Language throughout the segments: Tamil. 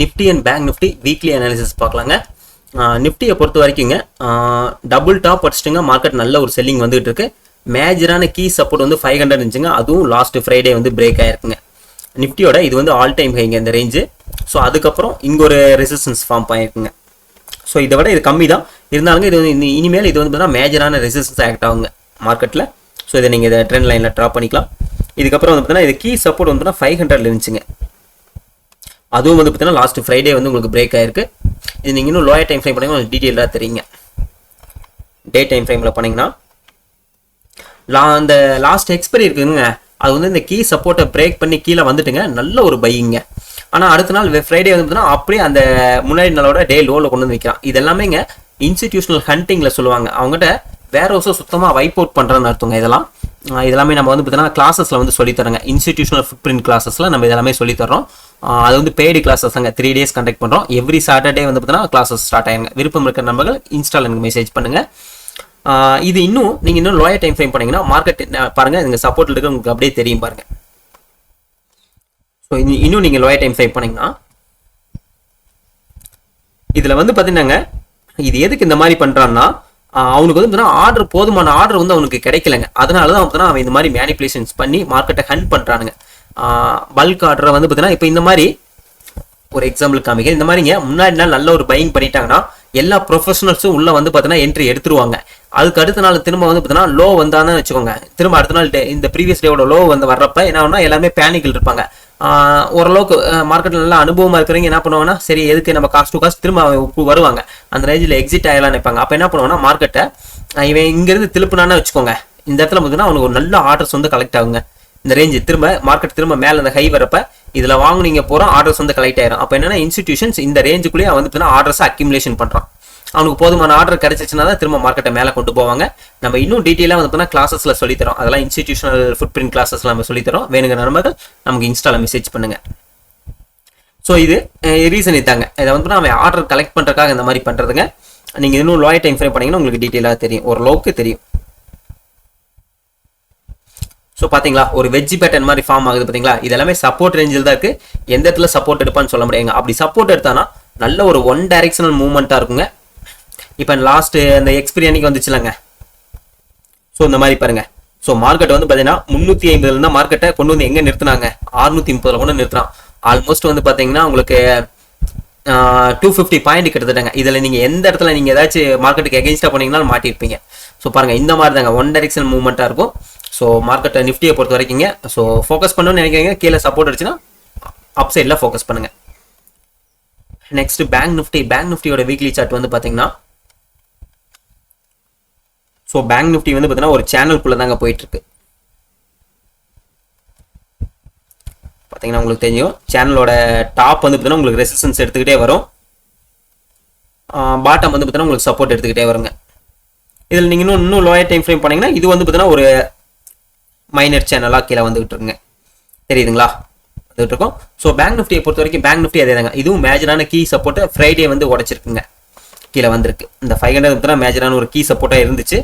Nifty and bank Nifty weekly analysis பார்க்கலாங்க. நிஃப்டியை பொறுத்த வரைக்குங்க டபுள் டாப் அடிச்சிட்டுங்க. மார்க்கெட் நல்ல ஒரு செல்லிங் வந்துகிட்டு இருக்கு. மேஜரான கீ சப்போர்ட் வந்து 500 இருந்துச்சுங்க. அதுவும் லாஸ்ட் ஃப்ரைடே வந்து பிரேக் ஆயிருக்குங்க. நிஃப்டியோட இது வந்து ஆல் டைம் ஹைங்க இந்த ரேஞ்சு. ஸோ அதுக்கப்புறம் இங்கே ஒரு ரெசிஸ்டன்ஸ் ஃபார்ம் ஆயிருக்குங்க. ஸோ இதை விட இது கம்மி தான் இருந்தாலுங்க. இது வந்து இனிமேல் இது வந்து பார்த்தீங்கன்னா மேஜரான ரெசிஸ்டன்ஸ் ஆக்ட் ஆகுங்க மார்க்கெட்டில். ஸோ இதை நீங்கள் இதை ட்ரெண்ட் லைனில் ட்ராப் பண்ணிக்கலாம். இதுக்கப்புறம் வந்து பார்த்தீங்கன்னா இது கீ சப்போர்ட் வந்து 500 இருந்துச்சுங்க. அதுவும் வந்து பார்த்தீங்கன்னா லாஸ்ட் ஃப்ரைடே வந்து உங்களுக்கு பிரேக் ஆயிருக்கு. இது நீங்கள் இன்னும் லோயர் டைம் ஃப்ரேம் பண்ணிங்கன்னா உங்களுக்கு டீட்டெயிலாக தெரியுங்க. டே டைம் ஃப்ரேமில் பண்ணிங்கன்னா அந்த லாஸ்ட் எக்ஸ்பைரி இருக்குதுங்க. அது வந்து இந்த கீ சப்போர்ட்டை பிரேக் பண்ணி கீழே வந்துட்டுங்க. நல்ல ஒரு பையிங்க. ஆனால் அடுத்த நாள் ஃப்ரைடே வந்து பார்த்தீங்கன்னா அப்படியே அந்த முன்னாடி நாளோட டே லோவில் கொண்டு வந்து வைக்கிறான். இது எல்லாமேங்க இன்ஸ்டிடியூஷனல் ஹண்டிங்கில் சொல்லுவாங்க. அவங்ககிட்ட வேற வருஷம் சுத்தமாக வைப் அவுட் பண்ணுறேன்னு அர்த்தங்க. இதெல்லாமே நம்ம வந்து பார்த்தீங்கன்னா கிளாஸஸில் வந்து சொல்லித்தரோங்க. இன்ஸ்டிடியூஷனல் ஃபுட் பிரிண்ட் கிளாஸஸில் நம்ம இதெல்லாமே சொல்லித்தரோம். அது வந்து பெய்டு கிளாஸஸ் தாங்க. 3 days கண்டக்ட் பண்ணுறோம். எவ்ரி சாட்டர்டே வந்து பார்த்தீங்கன்னா கிளாஸஸ் ஸ்டார்ட் ஆயிருங்க. விருப்பம் இருக்கிற நம்பர்கள் இன்ஸ்டால் எனக்கு மெசேஜ் பண்ணுங்கள். இது நீங்கள் இன்னும் லோயர் டைம் ஃப்ரேம் பண்ணிங்கன்னா மார்க்கெட் பாருங்கள். இங்கே சப்போர்ட்டில் இருக்க உங்களுக்கு அப்படியே தெரியும் பாருங்கள். ஸோ இன்னும் நீங்கள் லோயர் டைம் ஃப்ரேம் பண்ணிங்கன்னா இதில் வந்து பார்த்தீங்கன்னாங்க இது எதுக்கு இந்த மாதிரி பண்ணுறான்னா அவனுக்கு வந்து ஆர்டர் போதுமான ஆர்டர் வந்து அவனுக்கு கிடைக்கலங்க. அதனால தான் வந்து அவன் இந்த மாதிரி மேனிப்புலேஷன்ஸ் பண்ணி மார்க்கெட்டை ஹண்ட் பண்ணுறானுங்க. பல்க் ஆர்டரை வந்து பார்த்தீங்கன்னா இப்போ இந்த மாதிரி ஒரு எக்ஸாம்பிள் காமிக்க இந்த மாதிரிங்க முன்னாடி நாள் நல்ல ஒரு பையிங் பண்ணிட்டாங்கன்னா எல்லா ப்ரொஃபஷனல்ஸும் உள்ள வந்து பார்த்தீங்கன்னா என்ட்ரி எடுத்துருவாங்க. அதுக்கு அடுத்த நாள் திரும்ப வந்து பார்த்தீங்கன்னா லோ வந்தான்னு வச்சுக்கோங்க. திரும்ப அடுத்த நாள் இந்த ப்ரீவியஸ் டேவோட லோ வந்து வர்றப்ப என்ன ஆகுனா எல்லாமே பேனிக்கில் இருப்பாங்க. ஓரளவுக்கு மார்க்கெட்டில் நல்லா அனுபவமாக இருக்கிறவங்க என்ன பண்ணுவாங்கன்னா சரி எதுக்கு நம்ம காஸ்ட் டு காஸ்ட் திரும்ப வருவாங்க. அந்த ரேஞ்சில் எக்ஸிட் ஆகலாம்னு நினைப்பாங்க. அப்போ என்ன பண்ணுவாங்கன்னா மார்க்கெட்டை இவன் இங்கேருந்து திருப்பினான்னு வச்சுக்கோங்க. இந்த இடத்துல பார்த்தீங்கன்னா அவனுக்கு ஒரு நல்ல ஆர்டர்ஸ் வந்து கலெக்ட் ஆகுங்க. இந்த ரேஞ்சு திரும்ப மார்க்கெட் திரும்ப மேலே அந்த ஹை வரப்ப இதில் வாங்குனீங்க போகிறோம் ஆர்டர்ஸ் வந்து கலெக்ட் ஆயிரும். அப்போ என்னன்னா இன்ஸ்டிடியூஷன்ஸ் இந்த ரேஞ்சுக்குள்ளேயே வந்து பார்த்தீங்கன்னா ஆர்டர்ஸை அக்யூமுலேஷன் பண்ணுறான். அவனுக்கு போதுமான ஆர்டர் கிடைச்சிச்சுன்னா தான் திரும்ப மார்க்கெட்டை மேலே கொண்டு போவாங்க. நம்ம இன்னும் டீட்டெயிலாக வந்து பார்த்தீங்கன்னா கிளாஸஸில் சொல்லித்தரோம். அதெல்லாம் இன்ஸ்டிடியூஷனல் ஃபுட் பிரிண்ட் கிளாஸஸ்லாம் நம்ம சொல்லித்தரோம். வேணுங்க நண்பர்கள் நமக்கு இன்ஸ்டாவில் மெசேஜ் பண்ணுங்க. ஸோ இது ரீசன் இதாங்க. இதை வந்து அவன் ஆர்டர் கலெக்ட் பண்ணுறதுக்காக இந்த மாதிரி பண்ணுறதுங்க. நீங்கள் இன்னும் லோயர் டைம் ஃப்ரேம் பண்ணிங்கன்னா உங்களுக்கு டீட்டெயிலாக தெரியும், ஓரளவுக்கு தெரியும். ஸோ பார்த்தீங்களா ஒரு வெஜ்ஜி பேட்டர்ன் மாதிரி ஃபார்ம் ஆகுது பார்த்தீங்களா. இது எல்லாமே சப்போர்ட் ரேஞ்சில் தான் இருக்குது. எந்த இடத்துல சப்போர்ட் எடுப்பான்னு சொல்ல முடியாங்க. அப்படி சப்போர்ட் எடுத்தானா நல்ல ஒரு ஒன் டைரக்ஷனல் மூவ்மெண்ட்டாக இருக்குங்க. இப்போ லாஸ்ட் அந்த எக்ஸ்பீரி அன்னைக்கு வந்துச்சுலங்க. ஸோ இந்த மாதிரி பாருங்க. ஸோ மார்க்கெட் வந்து பார்த்தீங்கன்னா 350 இருந்தால் மார்க்கெட்டை கொண்டு வந்து எங்கே நிறுத்தினாங்க 630 கொண்டு நிறுத்தினான். ஆல்மோஸ்ட் வந்து பார்த்தீங்கன்னா உங்களுக்கு 250 பாயிண்ட் கிட்டத்தட்டங்க. இதில் நீங்கள் எந்த இடத்துல நீங்கள் ஏதாச்சும் மார்க்கெட்டுக்கு எகென்ஸ்டாக போனீங்கன்னாலும் மாட்டிருப்பீங்க. ஸோ பாருங்கள் இந்த மாதிரி தாங்க ஒன் டைரக்ஷன் மூவ்மெண்ட்டாக இருக்கும். ஸோ மார்க்கெட்டை நிஃப்டியை பொறுத்த வரைக்குங்க ஸோ ஃபோக்கஸ் பண்ணணும்னு நினைக்கிறீங்க. கீழே சப்போர்ட் அடிச்சுன்னா அப் சைடில் ஃபோக்கஸ் பண்ணுங்க. நெக்ஸ்ட் பேங்க் நிஃப்டியோட வீக்லி சார்ட் வந்து பார்த்தீங்கன்னா ஸோ பேங்க் நிஃப்டி வந்து பார்த்தீங்கன்னா ஒரு சேனலுக்குள்ளே தாங்க போயிட்டு இருக்கு. பார்த்தீங்கன்னா உங்களுக்கு தெரியும் சேனலோட டாப் வந்து பார்த்தீங்கன்னா உங்களுக்கு ரெசிஸ்டன்ஸ் எடுத்துக்கிட்டே வரும். பாட்டம் வந்து பார்த்தீங்கன்னா உங்களுக்கு சப்போர்ட் எடுத்துக்கிட்டே வருங்க. இதில் நீங்கள் இன்னும் லோயர் டைம் ஃப்ரேம் பண்ணீங்கன்னா இது வந்து பார்த்தீங்கன்னா ஒரு மைனர் சேனலாக கீழே வந்துகிட்டு இருக்குங்க. தெரியுதுங்களா வந்துகிட்டு இருக்கும். ஸோ பேங்க் நிஃப்டியை பொறுத்த வரைக்கும் பேங்க் நிஃப்டி அதே தாங்க. இதுவும் மேஜரான கீ சப்போர்ட்டை ஃப்ரைடே வந்து உடைச்சிருக்குங்க. கீழே வந்திருக்கு. இந்த 500 மேஜரான ஒரு கீ சப்போர்ட்டாக இருந்துச்சு.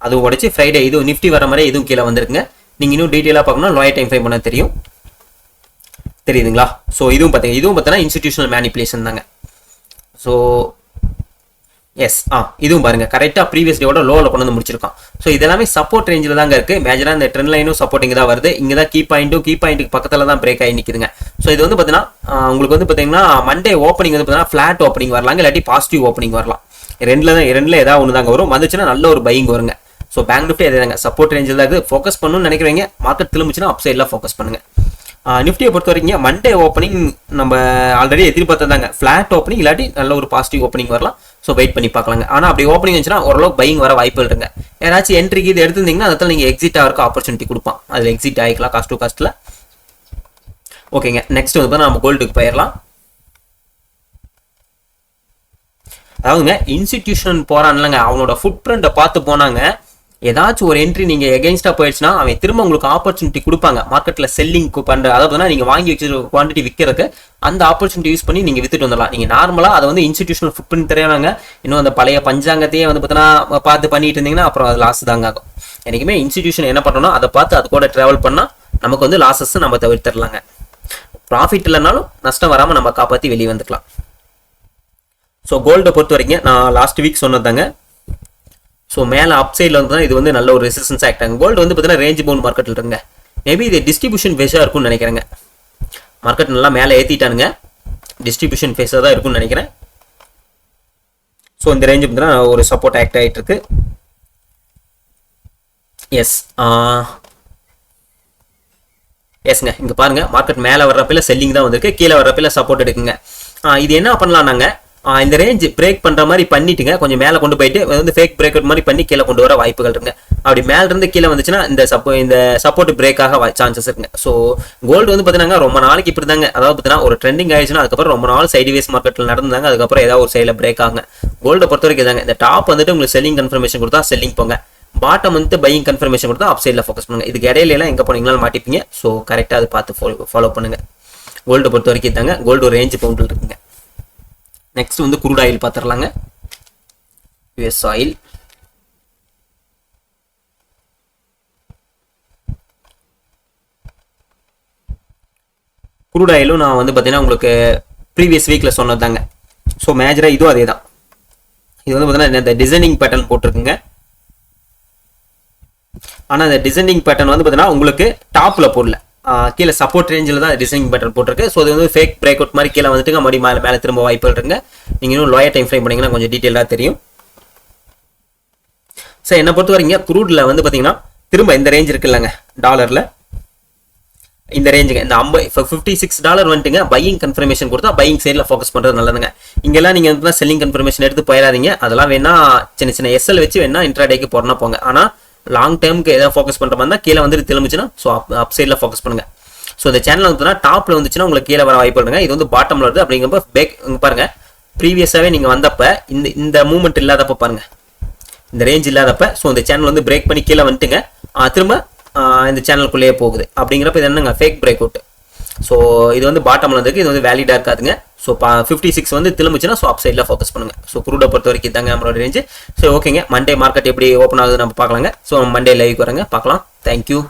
அதுவும் உடைச்சு ஃப்ரைடே இது நிஃப்டி வர மாதிரி இதுவும் கீழே வந்திருக்குங்க. நீங்கள் இன்னும் டீட்டெயிலாக பார்க்கணும் லோயர் டைம் ஃப்ரேம் பண்ண தெரியும். தெரியுதுங்களா. ஸோ இதுவும் பார்த்தீங்கன்னா இன்ஸ்டிடியூஷனல் மேனிப்புலேஷன் தாங்க. ஸோ எஸ் இதுவும் பாருங்க கரெக்டாக ப்ரீவியஸ் டேவோட லோவில் கொண்டு வந்து முடிச்சிருக்கான். ஸோ இதெல்லாமே சப்போர்ட் ரேஞ்சில் தாங்க இருக்குது. மேஜராக இந்த ட்ரெண்ட் லைனும் சப்போர்ட்டிங் தான் வருது. இங்கே தான் கீ பாயிண்ட்டுக்கு பக்கத்தில் தான் பிரேக் ஆகி நிற்குதுங்க. ஸோ இது வந்து பார்த்தீங்கன்னா உங்களுக்கு வந்து பார்த்தீங்கன்னா மண்டே ஓப்பனிங் வந்து பார்த்தீங்கன்னா ஃப்ளாட் ஓப்பனிங் வரலாங்க, இல்லாட்டி பாசிட்டிவ் ஓப்பனிங் வரலாம். ரெண்டில் ஏதாவது ஒன்று தாங்க வரும். வந்துச்சுன்னா நல்ல ஒரு பையிங் வருங்க. ஸோ பேங்க் நிஃப்டி அதே தாங்க சப்போர்ட் ரேஞ்சில் தான் இருக்குது. ஃபோக்கஸ் பண்ணணும்னு நினைக்கிறீங்க. மார்க்கெட் திரும்பிச்சுன்னா அப் சைடில் ஃபோக்கஸ் பண்ணுங்க. நிஃப்டியை பொறுத்த வரைக்கும் மண்டே ஓப்பனிங் நம்ம ஆல்ரெடி எதிர்பார்த்ததாங்க. ஃப்ளாட் ஓப்பனிங் இல்லாட்டி நல்ல ஒரு பாசிட்டிவ் ஓப்பனிங் வரலாம். ஸோ வெயிட் பண்ணி பார்க்கலாங்க. ஆனால் அப்படி ஓப்பனிங் இருந்துச்சுன்னா ஓரளவுக்கு பையிங் வர வாய்ப்புகள் இருங்க. யாராச்சும் என்ட்ரிக்கு இது எடுத்துருந்தீங்கன்னா அதில் நீங்கள் எக்ஸிட் ஆகிறக்கு ஆப்பர்ச்சுனிட்டி கொடுப்பான். அதில் எக்ஸிட் ஆகிக்கலாம் காஸ்ட் டு காஸ்ட்டில். ஓகேங்க. நெக்ஸ்ட் வந்து நம்ம கோல்டுக்கு போயிடலாம். அதாவதுங்க இன்ஸ்டிடியூஷன் போகிறான்லங்க அவனோட ஃபுட் பிரிண்ட்டை பார்த்து போனாங்க. ஏதாச்சும் ஒரு என்ட்ரி நீங்கள் எகென்ஸ்டாக போயிடுச்சுன்னா அவன் திரும்ப உங்களுக்கு ஆப்பர்ச்சுனிட்டி கொடுப்பாங்க. மார்க்கெட்டில் செல்லிங் பண்ணுற அதாவது நீங்கள் வாங்கி வச்சு குவான்டிட்டி விற்கிறதுக்கு அந்த ஆப்பர்ச்சுனிட்டி யூஸ் பண்ணி நீங்கள் வித்துட்டு வந்துடலாம். நீங்கள் நார்மலாக அதை வந்து இன்ஸ்டிடியூஷனல் ஃபுட் பிரிண்ட் தெரியாங்க. இன்னும் அந்த பழைய பஞ்சாங்கத்தையே வந்து பார்த்தீங்கன்னா பார்த்து பண்ணிட்டு இருந்தீங்கன்னா அப்புறம் அது லாஸ் தாங்க ஆகும். என்றைக்குமே இன்ஸ்டிடியூஷன் என்ன பண்ணணும் அதை பார்த்து அது கூட ட்ராவல் பண்ணால் நமக்கு வந்து லாஸஸ் நம்ம தவிர்த்துடலாங்க. ப்ராஃபிட் இல்லைனாலும் நஷ்டம் வராமல் நம்ம காப்பாற்றி வெளியே வந்துக்கலாம். ஸோ கோல்டை பொறுத்த வரைக்கும் நான் லாஸ்ட் வீக் சொன்னதாங்க. ஸோ மேலே அப் சைடில் வந்து இது வந்து நல்ல ஒரு ரெசிஸ்டன்ஸ் ஆக்ட் ஆகும். கோல்டு வந்து பார்த்தீங்கன்னா ரேஞ்ச் பவுண்ட் மார்க்கெட்டில் இருங்க. மேபி இது டிஸ்ட்ரிபியூஷன் ஃபேஸாக இருக்கும்னு நினைக்கிறேங்க. மார்க்கெட் நல்லா மேலே ஏற்றிட்டானுங்க, டிஸ்ட்ரிபியூஷன் ஃபேஸாக தான் இருக்கும்னு நினைக்கிறேன். ஸோ இந்த ரேஞ்சு பார்த்தீங்கன்னா ஒரு சப்போர்ட் ஆக்ட் ஆகிட்டு இருக்கு. எஸ்ங்க, இங்கே பாருங்க மார்க்கெட் மேலே வர்றப்பில செல்லிங் தான் வந்திருக்கு, கீழே வர்றப்பில சப்போர்ட் எடுக்குங்க. இது என்ன பண்ணலாம் நாங்கள் இந்த ரேஞ்ச் பிரேக் பண்ணுற மாதிரி பண்ணிட்டுங்க கொஞ்சம் மேலே கொண்டு போயிட்டு வந்து ஃபேக் பிரேக் அவுட் மாதிரி பண்ணி கீழே கொண்டு வர வாய்ப்புகள் இருக்குங்க. அப்படி மேலேருந்து கீழே வந்துச்சுன்னா இந்த சப்போர்ட் பிரேக் ஆக சான்சஸ் இருக்குங்க. ஸோ கோல்டு வந்து பார்த்தீங்கன்னா ரொம்ப நாளைக்கு இப்படி தாங்க, அதாவது பார்த்தீங்கன்னா ஒரு ட்ரெண்டிங் ஆயிடுச்சுன்னா அதுக்கப்புறம் ரொம்ப நாள் சைட்வேஸ் மார்க்கெட்டில் நடந்தாங்க, அதுக்கப்புறம் ஏதாவது ஒரு சைடில் பிரேக் ஆகுங்க. கோல்டை பொறுத்த வரைக்கும் தாங்க, இந்த டாப் வந்துட்டு உங்களுக்கு செல்லிங் கன்ஃபர்மேஷன் கொடுத்தா செல்லிங் போங்க, பாட்டம் வந்து பையிங் கன்ஃபர்மேஷன் கொடுத்தா அப் சைடில் ஃபோக்கஸ் பண்ணுங்க. இதுக்கு இடையில எங்கே போனீங்களாலும் மாட்டிப்பீங்க. ஸோ கரெக்டாக அது பார்த்து ஃபாலோ பண்ணுங்க. கோல்டை பொறுத்த வரைக்கும் தாங்க, கோல்டு ஒரு ரேஞ்ச் பவுண்டில் இருக்குங்க. நெக்ஸ்ட் வந்து குரூட் ஆயில் பார்த்துடலாங்க. யுஎஸ் ஆயில், குரூட் ஆயிலும் நான் வந்து பார்த்தீங்கன்னா உங்களுக்கு ப்ரீவியஸ் வீக்கில் சொன்னது தாங்க. ஸோ மேஜராக இதுவும் அதே தான். இது வந்து பார்த்தீங்கன்னா இந்த டிசைனிங் பேட்டர்ன் போட்டிருக்குங்க. ஆனால் இந்த டிசைனிங் பேட்டர்ன் வந்து பார்த்தீங்கன்னா உங்களுக்கு டாப்பில் போடல, கீழே சப்போர்ட் ரேஞ்சில் தான் டிசைனிங் பேட்டர்ன் போட்டிருக்கு. ஸோ இது வந்து ஃபேக் பிரேக் அவுட் மாதிரி கீழே வந்துட்டு மறுபடியும் மேலே திரும்ப வாய்ப்பு இருக்குங்க. நீங்கள் இன்னும் லோயர் டைம் ஃப்ரேம் பண்ணிங்கன்னா கொஞ்சம் டீட்டெயிலாக தெரியும். சார் என்னை பொறுத்த வரைக்கும் குரூடில் வந்து பார்த்தீங்கன்னா திரும்ப இந்த ரேஞ்ச் இருக்கு இல்லைங்க டாலரில், இந்த ரேஞ்சுங்க இந்த $56 வந்துட்டுங்க பையிங் கன்ஃபர்மேஷன் கொடுத்தா பையிங் சைடில் ஃபோக்கஸ் பண்ணுறது நல்லதுங்க. இங்கெல்லாம் நீங்கள் வந்து செல்லிங் கன்ஃபர்மேஷன் எடுத்து போயிடாதீங்க. அதெல்லாம் வேணா சின்ன சின்ன எஸ்எல் வச்சு வேணா இன்ட்ராடேக்கு போறனா போங்க. ஆனால் லாங் டைமுக்கு எதாவது ஃபோக்கஸ் பண்ணுற மாதிரி தான் கீழே வந்துட்டு திரும்பிச்சுன்னா ஸோ அப் சைடில் ஃபோக்கஸ் பண்ணுங்க. ஸோ இந்த சேனல் வந்து டாப்பில் வந்துச்சுன்னா உங்களுக்கு கீழே வர வாய்ப்பு இருக்குங்க. இது வந்து பாட்டமில் வருது அப்படிங்கிறப்ப பேக் இங்கே பாருங்க, ப்ரீவியஸாகவே நீங்கள் வந்தப்ப இந்த மூவ்மெண்ட் இல்லாதப்ப பாருங்க, இந்த ரேஞ்ச் இல்லாதப்ப ஸோ இந்த சேனல் வந்து பிரேக் பண்ணி கீழே வந்துட்டுங்க திரும்ப இந்த சேனலுக்குள்ளேயே போகுது. அப்படிங்கிறப்ப இது என்னங்க ஃபேக் பிரேக் அவுட். ஸோ இது வந்து பாட்டமில் வந்துருக்கு, இது வந்து வேலிடாக இருக்காதுங்க. ஸோ 56 வந்து திரும்பிச்சுன்னா ஸோ அப் சைடில் ஃபோக்கஸ் பண்ணுங்க. ஸோ குரூடை பொறுத்த வரைக்கும் தாங்க நம்மளோட ரேஞ்சு. ஸோ ஓகேங்க, மண்டே மார்க்கெட் எப்படி ஓப்பன் ஆகுது நம்ம பார்க்கலாங்க. ஸோ மண்டே லைவ் வரங்க பார்க்கலாம். தேங்க்யூ.